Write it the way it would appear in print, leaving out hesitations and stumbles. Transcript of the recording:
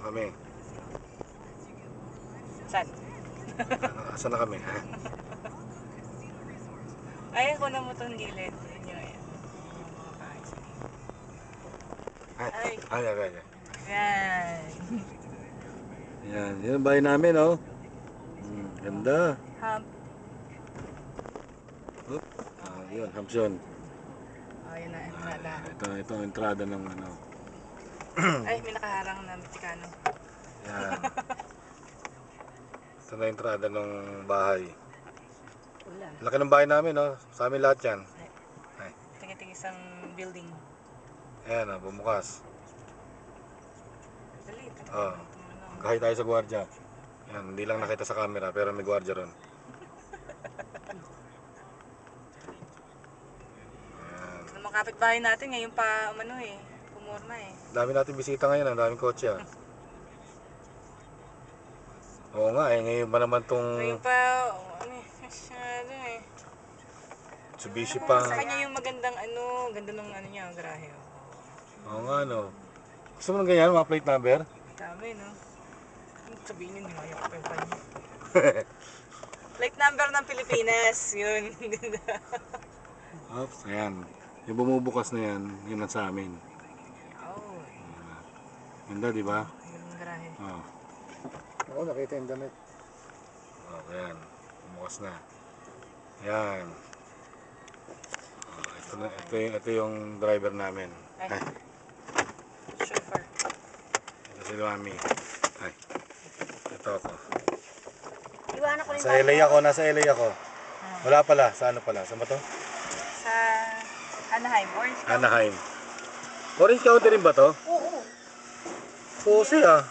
kami. Saan? Saan na kami? Ay, ako na mo itong gilid. Yun yun. Ay. Yan. Yan, yun ang bahay namin, oh. Ganda. Hump. Oop. Yun, humps yun. Oh, yun na, entrada. Ito ang entrada ng ano. Ay, may nakaharang na Mexicano. Yan. Ito na entrada ng bahay. Wala. Laki ng bahay namin, oh. Sa amin lahat yan. Ay. Tingin-tingis ang building. Ayan, oh, bumukas. Dali, Oh. Kahit tayo sa gwardiya. Yan, hindi lang nakita sa camera pero may gwardiya ron. Ang mga kapitbahay natin ngayon pa umano eh, pumorma eh. Dami natin bisita ngayon, ang daming kotse, ah. Oo nga, ngayon ba naman tong Ngayon pa, ano eh, masyado eh. Mitsubishi pa. Sa kanya yung magandang ano, ganda ng ano niya, garahe. Oo nga, no. Gusto mo ng ganyan, mga plate number? Dami, no? Sabihin yun, hindi mayak pa yung kanya. Plate number ng Pilipinas, yun. Oops, ayan. Yung bumubukas na yan, yun ang sa amin. Oh, Ganda, di ba? yung garahe. Oo. Oo, nakita yung damit. Oh, ayan. Bumukas na. Ayan. Ito yung driver namin. Ay. Ay, Chauffeur. ito si Mami. Ay. Ito ako. Iwanan ko rin Sa LA ako, nasa LA ako. Wala pala, sa ano pala? Saan ba to? sa Anaheim, Orange County. Anaheim. Orange County rin ba to? Oo. Pose ah.